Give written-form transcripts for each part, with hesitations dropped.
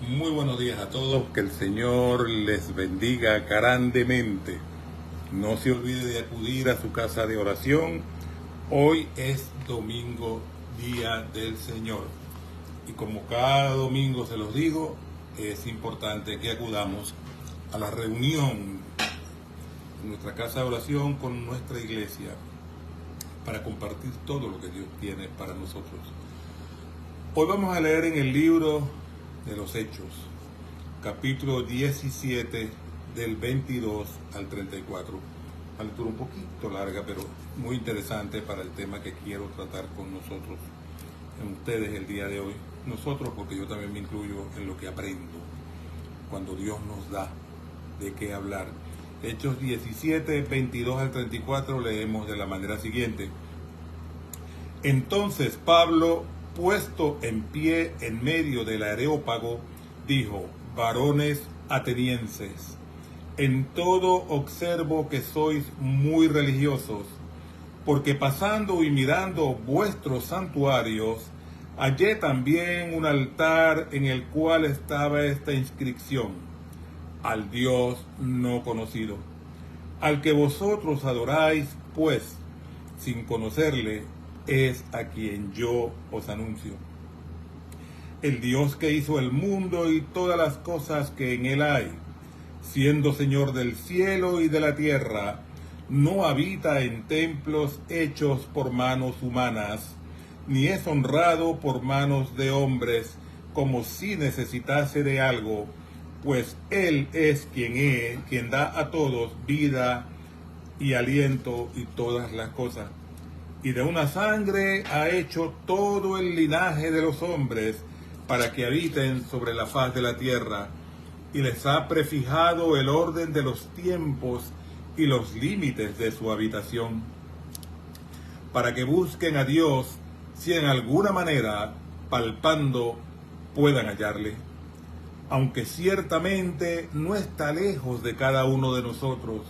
Muy buenos días a todos, que el Señor les bendiga grandemente. No se olvide de acudir a su casa de oración. Hoy es domingo, día del Señor. Y como cada domingo se los digo, es importante que acudamos a la reunión en nuestra casa de oración con nuestra iglesia para compartir todo lo que Dios tiene para nosotros. Hoy vamos a leer en el libro de los Hechos, capítulo 17, del 22 al 34. Una lectura un poquito larga, pero muy interesante para el tema que quiero tratar con nosotros, en ustedes el día de hoy. Nosotros, porque yo también me incluyo en lo que aprendo cuando Dios nos da de qué hablar. Hechos 17, 22 al 34 leemos de la manera siguiente. Entonces Pablo, puesto en pie en medio del Areópago, dijo: varones atenienses, en todo observo que sois muy religiosos, porque pasando y mirando vuestros santuarios, hallé también un altar en el cual estaba esta inscripción: al Dios no conocido. Al que vosotros adoráis, pues, sin conocerle, es a quien yo os anuncio. El Dios que hizo el mundo y todas las cosas que en él hay, siendo Señor del cielo y de la tierra, no habita en templos hechos por manos humanas, ni es honrado por manos de hombres, como si necesitase de algo, pues Él es quien da a todos vida y aliento y todas las cosas. Y de una sangre ha hecho todo el linaje de los hombres para que habiten sobre la faz de la tierra, y les ha prefijado el orden de los tiempos y los límites de su habitación, para que busquen a Dios si en alguna manera, palpando, puedan hallarle, aunque ciertamente no está lejos de cada uno de nosotros,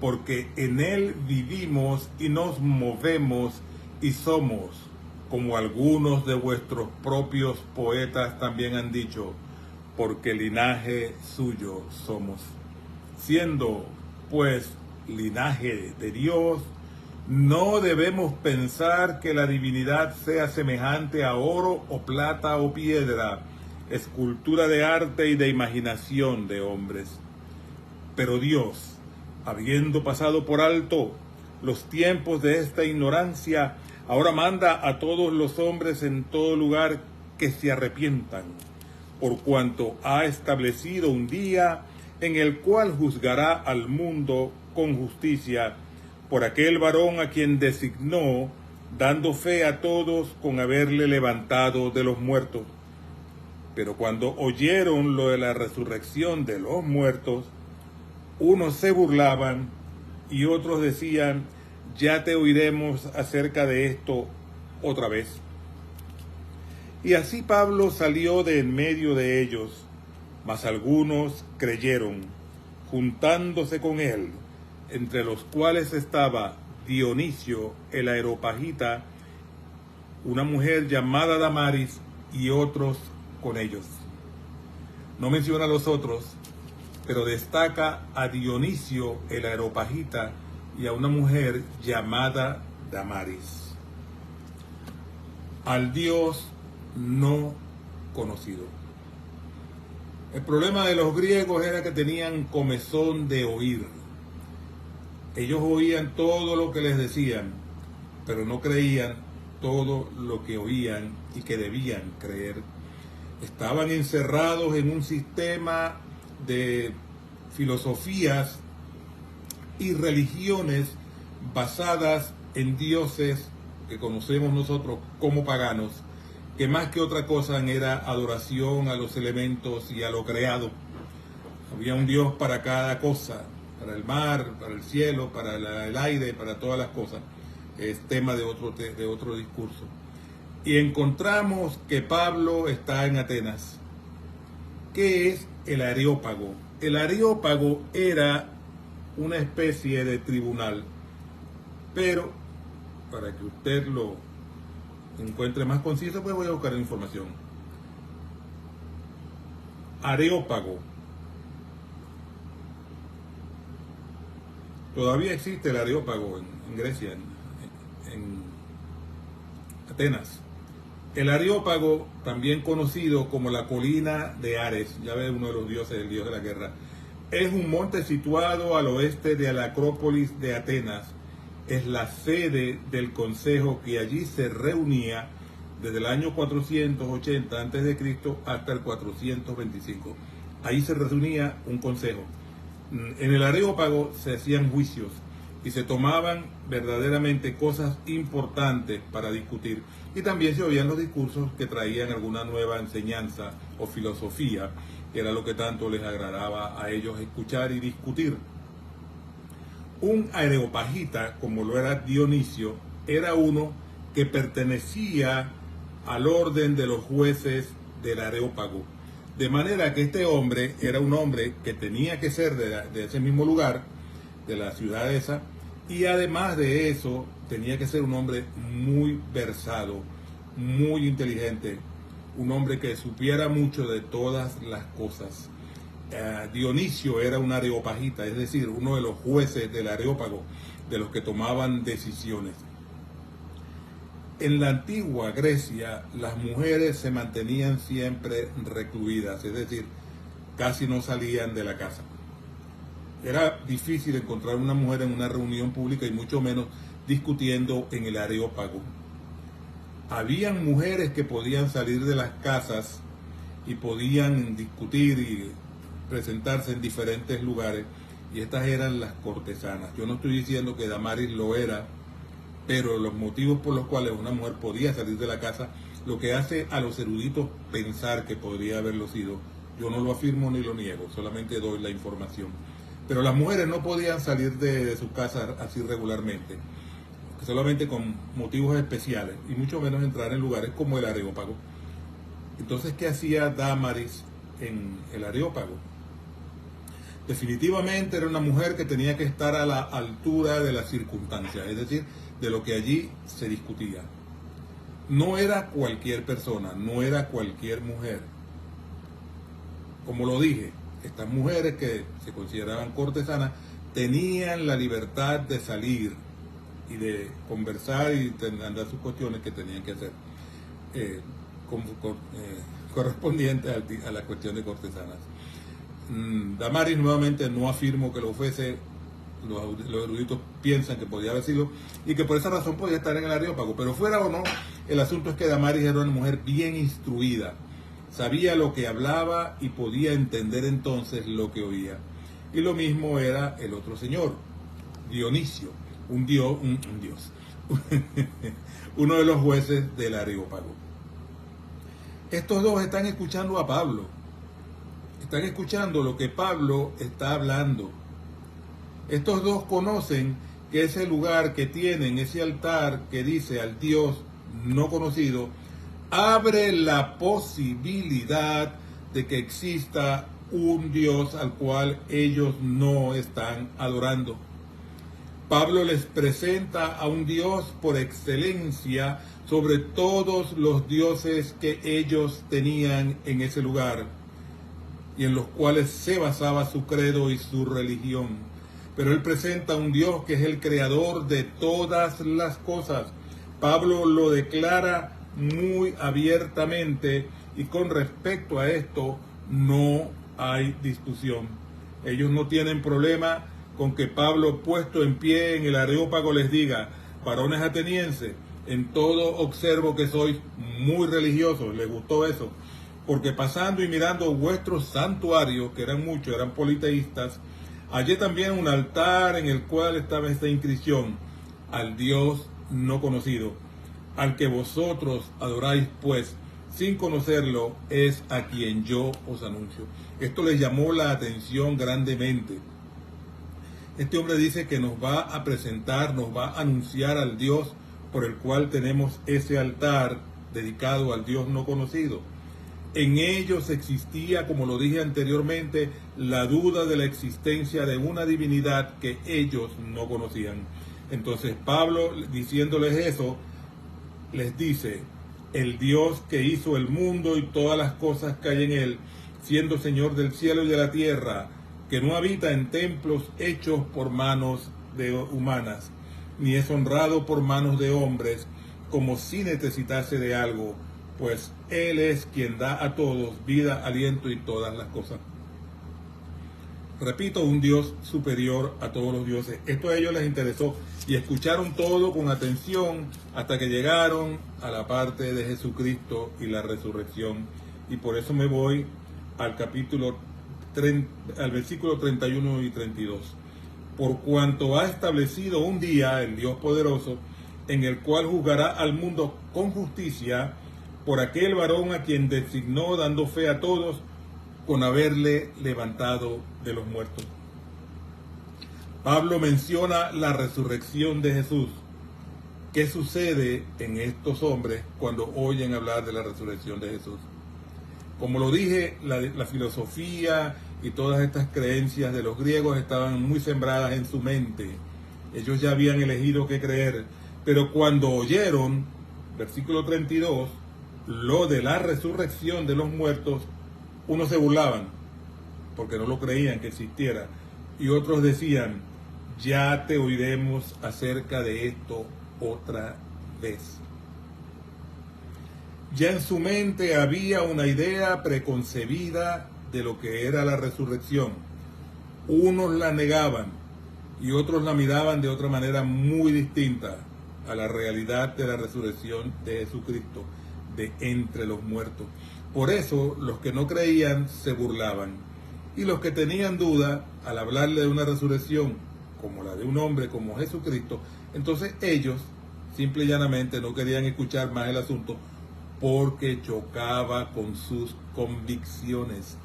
porque en él vivimos y nos movemos y somos, como algunos de vuestros propios poetas también han dicho, porque linaje suyo somos. Siendo, pues, linaje de Dios, no debemos pensar que la divinidad sea semejante a oro o plata o piedra, escultura de arte y de imaginación de hombres. Pero Dios, habiendo pasado por alto los tiempos de esta ignorancia, ahora manda a todos los hombres en todo lugar que se arrepientan, por cuanto ha establecido un día en el cual juzgará al mundo con justicia por aquel varón a quien designó, dando fe a todos con haberle levantado de los muertos. Pero cuando oyeron lo de la resurrección de los muertos, unos se burlaban y otros decían: ya te oiremos acerca de esto otra vez. Y así Pablo salió de en medio de ellos, mas algunos creyeron, juntándose con él, entre los cuales estaba Dionisio el Areopagita, una mujer llamada Damaris, y otros con ellos. No menciona a los otros, pero destaca a Dionisio el Areopagita y a una mujer llamada Damaris. Al Dios no conocido. El problema de los griegos era que tenían comezón de oír. Ellos oían todo lo que les decían, pero no creían todo lo que oían y que debían creer. Estaban encerrados en un sistema de filosofías y religiones basadas en dioses que conocemos nosotros como paganos, que más que otra cosa era adoración a los elementos y a lo creado. Había un Dios para cada cosa, para el mar, para el cielo, para el aire, para todas las cosas. Es tema de otro discurso. Y encontramos que Pablo está en Atenas. ¿Qué es el Areópago? El Areópago era una especie de tribunal, pero para que usted lo encuentre más conciso, pues voy a buscar información. Areópago. Todavía existe el Areópago en Grecia, en Atenas. El Areópago, también conocido como la colina de Ares, ya ves, uno de los dioses, el dios de la guerra, es un monte situado al oeste de la Acrópolis de Atenas. Es la sede del consejo que allí se reunía desde el año 480 a.C. hasta el 425. Ahí se reunía un consejo. En el Areópago se hacían juicios y se tomaban verdaderamente cosas importantes para discutir. Y también se oían los discursos que traían alguna nueva enseñanza o filosofía, que era lo que tanto les agradaba a ellos escuchar y discutir. Un areopagita, como lo era Dionisio, era uno que pertenecía al orden de los jueces del Areópago. De manera que este hombre era un hombre que tenía que ser de ese mismo lugar, de la ciudad esa, y además de eso tenía que ser un hombre muy versado, muy inteligente, un hombre que supiera mucho de todas las cosas. Dionisio era un areopagita, es decir, uno de los jueces del Areópago, de los que tomaban decisiones. En la antigua Grecia, las mujeres se mantenían siempre recluidas, es decir, casi no salían de la casa. Era difícil encontrar una mujer en una reunión pública y mucho menos discutiendo en el Areópago. Habían mujeres que podían salir de las casas y podían discutir y presentarse en diferentes lugares, y estas eran las cortesanas. Yo no estoy diciendo que Damaris lo era, pero los motivos por los cuales una mujer podía salir de la casa, lo que hace a los eruditos pensar que podría haberlo sido, yo no lo afirmo ni lo niego, solamente doy la información. Pero las mujeres no podían salir de sus casas así regularmente, solamente con motivos especiales, y mucho menos entrar en lugares como el Areópago. Entonces, ¿qué hacía Damaris en el Areópago? Definitivamente era una mujer que tenía que estar a la altura de las circunstancias, es decir, de lo que allí se discutía. No era cualquier persona, no era cualquier mujer. Como lo dije, estas mujeres que se consideraban cortesanas tenían la libertad de salir y de conversar y andar sus cuestiones que tenían que hacer correspondientes a la cuestión de cortesanas. Damaris, nuevamente, no afirmo que lo fuese, los eruditos piensan que podía haber sido y que por esa razón podía estar en el Areópago, pero fuera o no, el asunto es que Damaris era una mujer bien instruida, sabía lo que hablaba y podía entender entonces lo que oía. Y lo mismo era el otro señor, Dionisio, un dios, uno de los jueces del Areópago. Estos dos están escuchando a Pablo, están escuchando lo que Pablo está hablando. Estos dos conocen que ese lugar que tienen, ese altar que dice al Dios no conocido, abre la posibilidad de que exista un Dios al cual ellos no están adorando. Pablo les presenta a un Dios por excelencia sobre todos los dioses que ellos tenían en ese lugar y en los cuales se basaba su credo y su religión. Pero él presenta a un Dios que es el creador de todas las cosas. Pablo lo declara muy abiertamente y con respecto a esto no hay discusión. Ellos no tienen problema con que Pablo, puesto en pie en el Areópago, les diga: varones atenienses, en todo observo que sois muy religiosos. Les gustó eso, porque pasando y mirando vuestros santuarios, que eran muchos, eran politeístas, hallé también un altar en el cual estaba esta inscripción: al Dios no conocido, al que vosotros adoráis, pues sin conocerlo, es a quien yo os anuncio. Esto les llamó la atención grandemente. Este hombre dice que nos va a presentar, nos va a anunciar al Dios por el cual tenemos ese altar dedicado al Dios no conocido. En ellos existía, como lo dije anteriormente, la duda de la existencia de una divinidad que ellos no conocían. Entonces Pablo, diciéndoles eso, les dice: el Dios que hizo el mundo y todas las cosas que hay en él, siendo Señor del cielo y de la tierra, que no habita en templos hechos por manos humanas, ni es honrado por manos de hombres, como si necesitase de algo, pues Él es quien da a todos vida, aliento y todas las cosas. Repito, un Dios superior a todos los dioses. Esto a ellos les interesó y escucharon todo con atención hasta que llegaron a la parte de Jesucristo y la resurrección. Y por eso me voy al al versículo 31 y 32. Por cuanto ha establecido un día, el Dios poderoso, en el cual juzgará al mundo con justicia por aquel varón a quien designó, dando fe a todos, con haberle levantado de los muertos. Pablo menciona la resurrección de Jesús. ¿Qué sucede en estos hombres cuando oyen hablar de la resurrección de Jesús? Como lo dije, la filosofía y todas estas creencias de los griegos estaban muy sembradas en su mente. Ellos ya habían elegido qué creer, pero cuando oyeron, versículo 32, lo de la resurrección de los muertos, unos se burlaban porque no lo creían que existiera, y otros decían: ya te oiremos acerca de esto otra vez. Ya en su mente había una idea preconcebida de lo que era la resurrección. Unos la negaban y otros la miraban de otra manera muy distinta a la realidad de la resurrección de Jesucristo de entre los muertos. Por eso los que no creían se burlaban, y los que tenían duda, al hablarle de una resurrección como la de un hombre como Jesucristo, entonces ellos simple y llanamente no querían escuchar más el asunto porque chocaba con sus convicciones.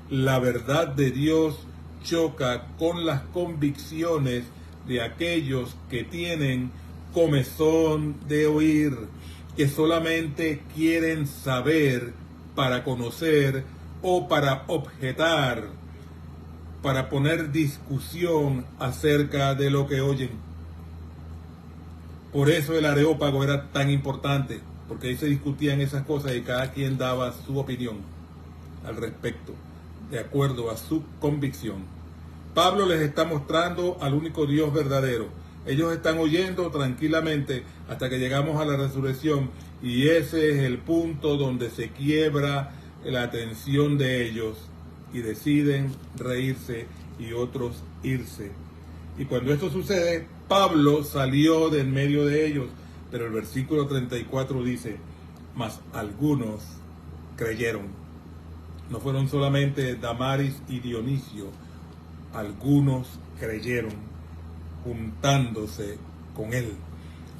La verdad de Dios choca con las convicciones de aquellos que tienen comezón de oír, que solamente quieren saber para conocer o para objetar, para poner discusión acerca de lo que oyen. Por eso el Areópago era tan importante, porque ahí se discutían esas cosas y cada quien daba su opinión al respecto, de acuerdo a su convicción. Pablo les está mostrando al único Dios verdadero. Ellos están oyendo tranquilamente hasta que llegamos a la resurrección, y ese es el punto donde se quiebra la atención de ellos y deciden reírse y otros irse. Y cuando esto sucede, Pablo salió de en medio de ellos, pero el versículo 34 dice: mas algunos creyeron. No fueron solamente Damaris y Dionisio, algunos creyeron, juntándose con él.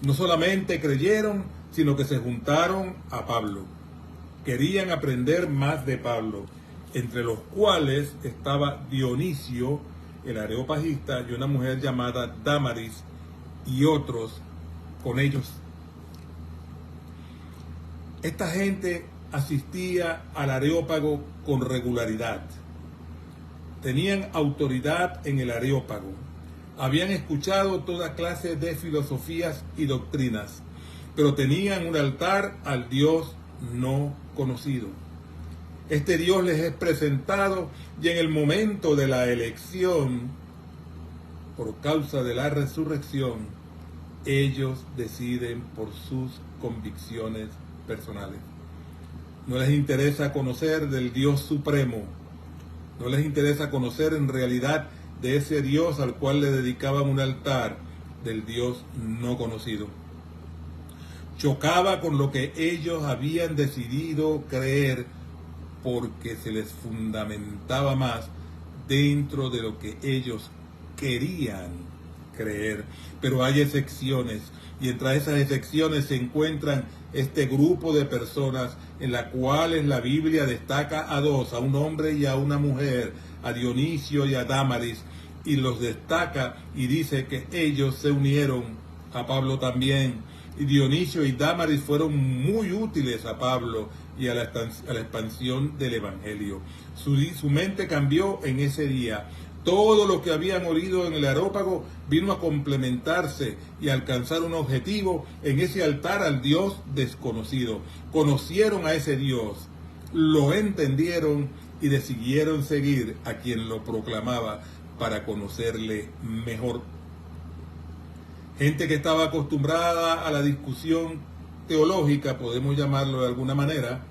No solamente creyeron, sino que se juntaron a Pablo. Querían aprender más de Pablo, entre los cuales estaba Dionisio, el areopagista, y una mujer llamada Damaris, y otros con ellos. Esta gente asistía al Areópago con regularidad. Tenían autoridad en el Areópago. Habían escuchado toda clase de filosofías y doctrinas, pero tenían un altar al Dios no conocido. Este Dios les es presentado, y en el momento de la elección, por causa de la resurrección, ellos deciden por sus convicciones personales. No les interesa conocer del Dios supremo, no les interesa conocer en realidad de ese Dios al cual le dedicaban un altar, del Dios no conocido. Chocaba con lo que ellos habían decidido creer, porque se les fundamentaba más dentro de lo que ellos querían creer. Pero hay excepciones, y entre esas excepciones se encuentran este grupo de personas en las cuales la Biblia destaca a dos, a un hombre y a una mujer, a Dionisio y a Damaris, y los destaca y dice que ellos se unieron a Pablo también. Y Dionisio y Damaris fueron muy útiles a Pablo y a la expansión del Evangelio. Su mente cambió en ese día. Todo lo que habían oído en el Areópago vino a complementarse y a alcanzar un objetivo en ese altar al Dios desconocido. Conocieron a ese Dios, lo entendieron y decidieron seguir a quien lo proclamaba para conocerle mejor. Gente que estaba acostumbrada a la discusión teológica, podemos llamarlo de alguna manera,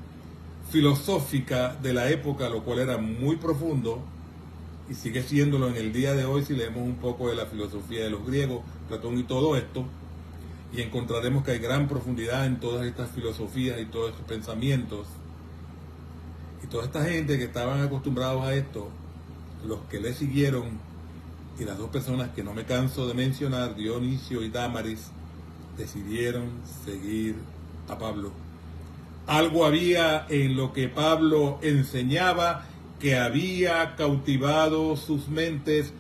filosófica de la época, lo cual era muy profundo y sigue siéndolo en el día de hoy si leemos un poco de la filosofía de los griegos, Platón y todo esto, y encontraremos que hay gran profundidad en todas estas filosofías y todos estos pensamientos. Y toda esta gente que estaban acostumbrados a esto, los que le siguieron, y las dos personas que no me canso de mencionar, Dionisio y Dámaris, decidieron seguir a Pablo. Algo había en lo que Pablo enseñaba que había cautivado sus mentes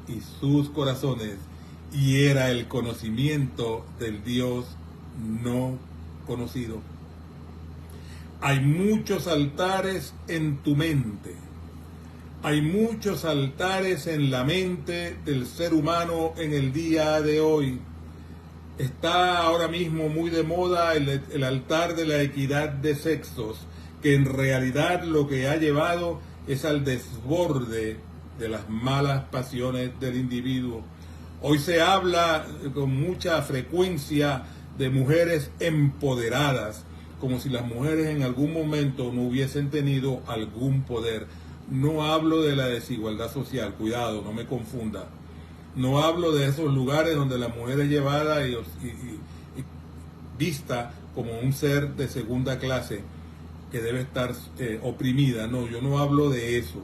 y sus corazones, y era el conocimiento del Dios no conocido. Hay muchos altares en tu mente. Hay muchos altares en la mente del ser humano en el día de hoy. Está ahora mismo muy de moda el altar de la equidad de sexos, que en realidad lo que ha llevado es al desborde de las malas pasiones del individuo. Hoy se habla con mucha frecuencia de mujeres empoderadas, como si las mujeres en algún momento no hubiesen tenido algún poder. No hablo de la desigualdad social, cuidado, no me confunda. No hablo de esos lugares donde la mujer es llevada y vista como un ser de segunda clase que debe estar oprimida. No, yo no hablo de eso.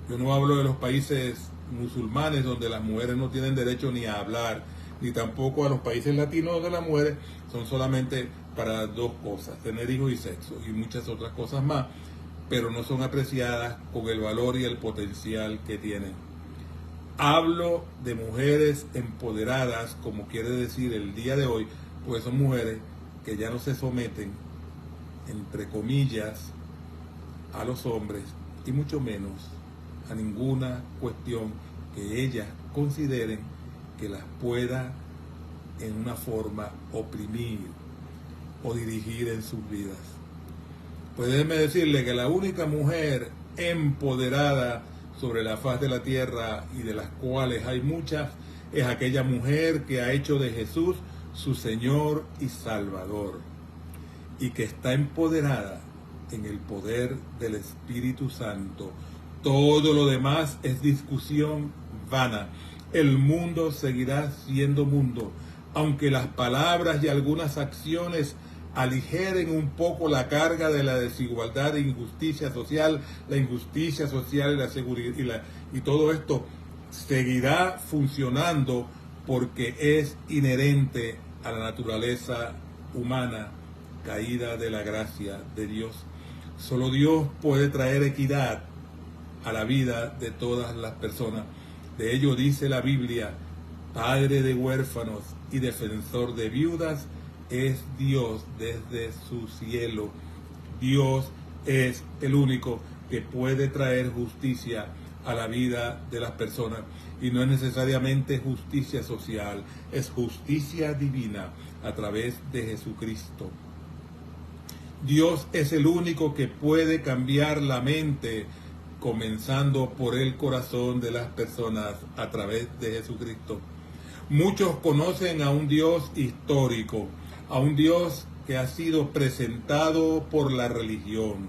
Yo no hablo de los países musulmanes donde las mujeres no tienen derecho ni a hablar, ni tampoco a los países latinos donde las mujeres son solamente para dos cosas, tener hijos y sexo, y muchas otras cosas más, pero no son apreciadas con el valor y el potencial que tienen. Hablo de mujeres empoderadas, como quiere decir el día de hoy, pues son mujeres que ya no se someten, entre comillas, a los hombres, y mucho menos a ninguna cuestión que ellas consideren que las pueda en una forma oprimir o dirigir en sus vidas. Pues déjeme decirle que la única mujer empoderada sobre la faz de la tierra, y de las cuales hay muchas, es aquella mujer que ha hecho de Jesús su Señor y Salvador, y que está empoderada en el poder del Espíritu Santo. Todo lo demás es discusión vana. El mundo seguirá siendo mundo, aunque las palabras y algunas acciones aligeren un poco la carga de la desigualdad e injusticia social, la injusticia social y la seguridad y todo esto seguirá funcionando porque es inherente a la naturaleza humana caída de la gracia de Dios. Solo Dios puede traer equidad a la vida de todas las personas. De ello dice la Biblia: Padre de huérfanos y defensor de viudas es Dios desde su cielo. Dios es el único que puede traer justicia a la vida de las personas, y no es necesariamente justicia social, es justicia divina a través de Jesucristo. Dios es el único que puede cambiar la mente, comenzando por el corazón de las personas a través de Jesucristo. Muchos conocen a un Dios histórico, a un Dios que ha sido presentado por la religión.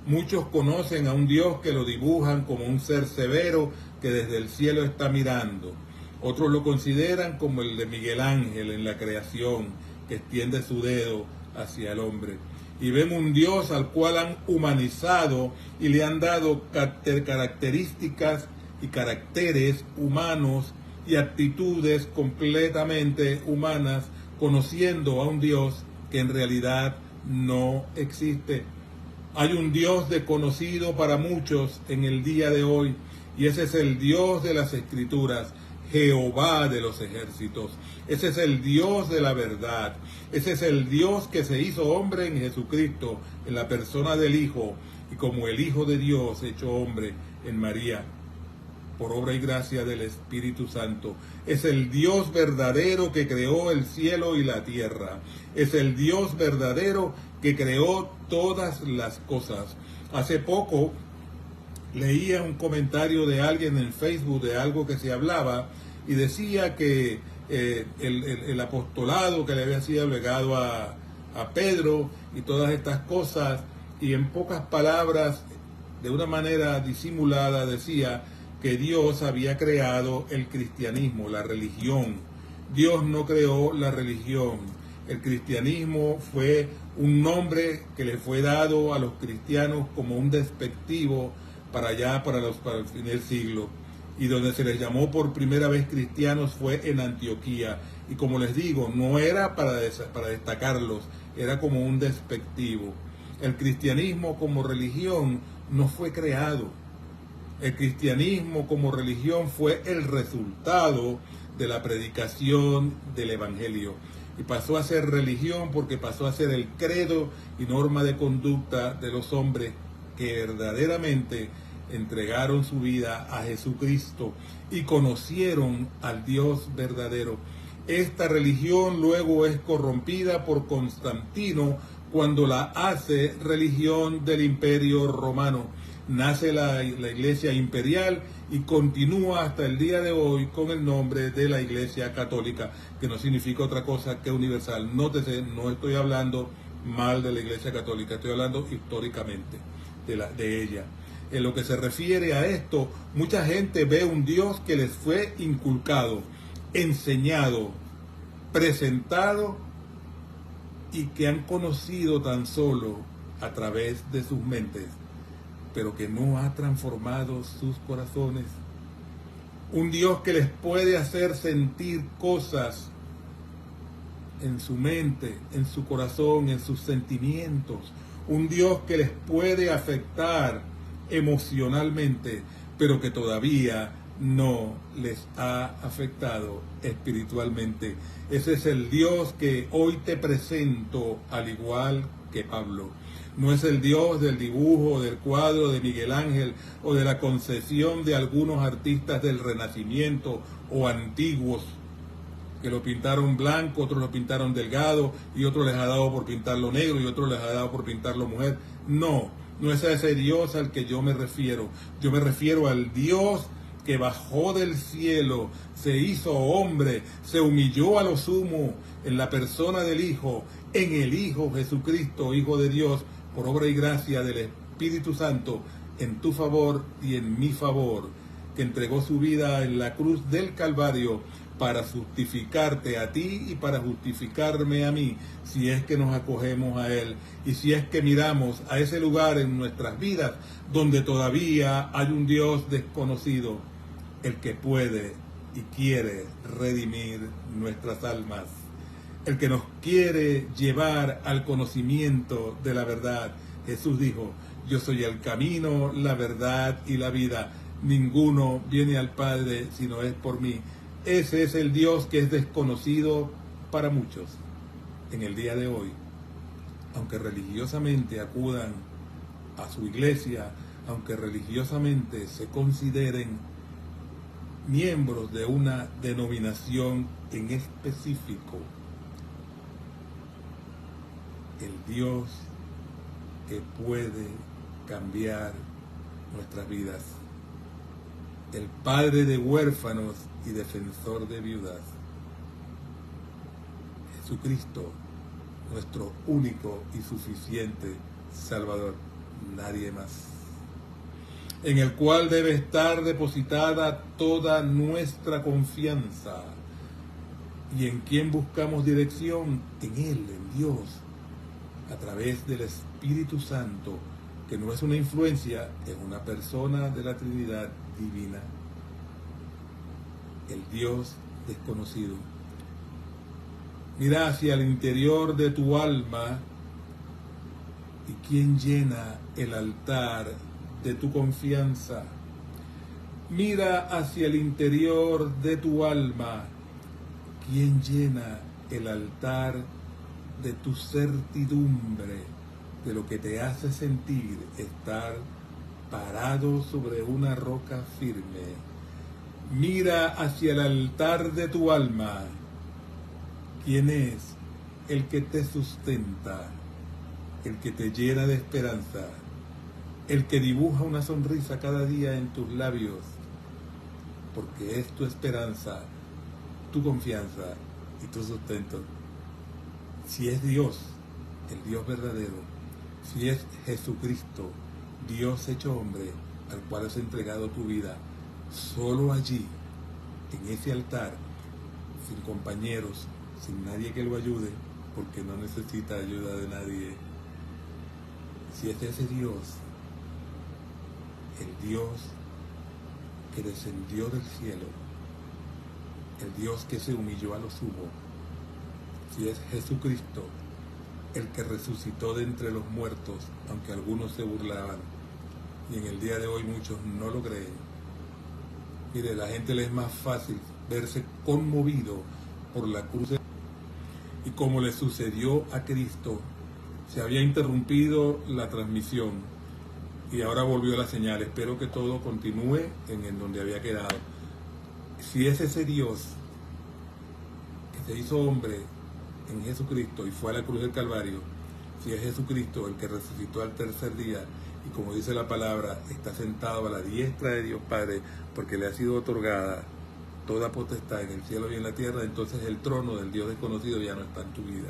Muchos conocen a un Dios que lo dibujan como un ser severo que desde el cielo está mirando. Otros lo consideran como el de Miguel Ángel en la creación, que extiende su dedo hacia el hombre. Y ven un Dios al cual han humanizado y le han dado características y caracteres humanos y actitudes completamente humanas, conociendo a un Dios que en realidad no existe. Hay un Dios desconocido para muchos en el día de hoy, y ese es el Dios de las Escrituras, Jehová de los ejércitos. Ese es el Dios de la verdad. Ese es el Dios que se hizo hombre en Jesucristo, en la persona del Hijo, y como el Hijo de Dios hecho hombre en María, por obra y gracia del Espíritu Santo. Es el Dios verdadero que creó el cielo y la tierra. Es el Dios verdadero que creó todas las cosas. Hace poco leía un comentario de alguien en Facebook de algo que se hablaba y decía que el apostolado que le había sido legado a Pedro y todas estas cosas, y en pocas palabras, de una manera disimulada, decía que Dios había creado el cristianismo, la religión. Dios no creó la religión. El cristianismo fue un nombre que le fue dado a los cristianos como un despectivo para el fin del siglo. Y donde se les llamó por primera vez cristianos fue en Antioquía. Y como les digo, no era para destacarlos, era como un despectivo. El cristianismo como religión no fue creado. El cristianismo como religión fue el resultado de la predicación del Evangelio. Y pasó a ser religión porque pasó a ser el credo y norma de conducta de los hombres que verdaderamente entregaron su vida a Jesucristo y conocieron al Dios verdadero. Esta religión luego es corrompida por Constantino cuando la hace religión del Imperio Romano. Nace la Iglesia Imperial y continúa hasta el día de hoy con el nombre de la Iglesia Católica, que no significa otra cosa que universal. Nótese, no estoy hablando mal de la Iglesia Católica, estoy hablando históricamente de ella. En lo que se refiere a esto, mucha gente ve un Dios que les fue inculcado, enseñado, presentado y que han conocido tan solo a través de sus mentes, pero que no ha transformado sus corazones. Un Dios que les puede hacer sentir cosas en su mente, en su corazón, en sus sentimientos. Un Dios que les puede afectar emocionalmente, pero que todavía no les ha afectado espiritualmente. Ese es el Dios que hoy te presento, al igual que Pablo. No es el Dios del dibujo, del cuadro de Miguel Ángel o de la concesión de algunos artistas del Renacimiento o antiguos, que lo pintaron blanco, otros lo pintaron delgado y otros les ha dado por pintarlo negro y otros les ha dado por pintarlo mujer. No, no es a ese Dios al que yo me refiero. Yo me refiero al Dios que bajó del cielo, se hizo hombre, se humilló a lo sumo en la persona del Hijo, en el Hijo Jesucristo, Hijo de Dios, por obra y gracia del Espíritu Santo, en tu favor y en mi favor, que entregó su vida en la cruz del Calvario para justificarte a ti y para justificarme a mí, si es que nos acogemos a Él y si es que miramos a ese lugar en nuestras vidas donde todavía hay un Dios desconocido, el que puede y quiere redimir nuestras almas, el que nos quiere llevar al conocimiento de la verdad. Jesús dijo: yo soy el camino, la verdad y la vida. Ninguno viene al Padre si no es por mí. Ese es el Dios que es desconocido para muchos en el día de hoy. Aunque religiosamente acudan a su iglesia, aunque religiosamente se consideren miembros de una denominación en específico, el Dios que puede cambiar nuestras vidas, el Padre de huérfanos y defensor de viudas, Jesucristo, nuestro único y suficiente Salvador, nadie más, en el cual debe estar depositada toda nuestra confianza y en quien buscamos dirección, en Él, en Dios, a través del Espíritu Santo, que no es una influencia, es una persona de la Trinidad divina, el Dios desconocido. Mira hacia el interior de tu alma y quién llena el altar de tu confianza. Mira hacia el interior de tu alma, quién llena el altar de tu certidumbre, de lo que te hace sentir estar parado sobre una roca firme. Mira hacia el altar de tu alma, quién es el que te sustenta, el que te llena de esperanza, el que dibuja una sonrisa cada día en tus labios, porque es tu esperanza, tu confianza y tu sustento. Si es Dios, el Dios verdadero, si es Jesucristo, Dios hecho hombre, al cual has entregado tu vida, solo allí, en ese altar, sin compañeros, sin nadie que lo ayude, porque no necesita ayuda de nadie. Si es ese Dios, el Dios que descendió del cielo, el Dios que se humilló a lo sumo, si es Jesucristo, el que resucitó de entre los muertos, aunque algunos se burlaban, y en el día de hoy muchos no lo creen. Mire, a la gente le es más fácil verse conmovido por la cruz. Y como le sucedió a Cristo, se había interrumpido la transmisión y ahora volvió la señal. Espero que todo continúe en donde había quedado. Si es ese Dios que se hizo hombre en Jesucristo y fue a la cruz del Calvario, si es Jesucristo el que resucitó al tercer día y como dice la palabra, está sentado a la diestra de Dios Padre porque le ha sido otorgada toda potestad en el cielo y en la tierra, entonces el trono del Dios desconocido ya no está en tu vida,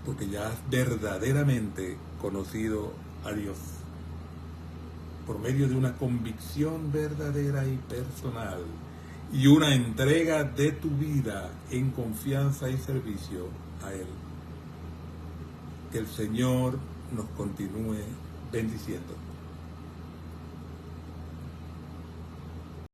porque ya has verdaderamente conocido a Dios por medio de una convicción verdadera y personal y una entrega de tu vida en confianza y servicio a Él. Que el Señor nos continúe bendiciendo.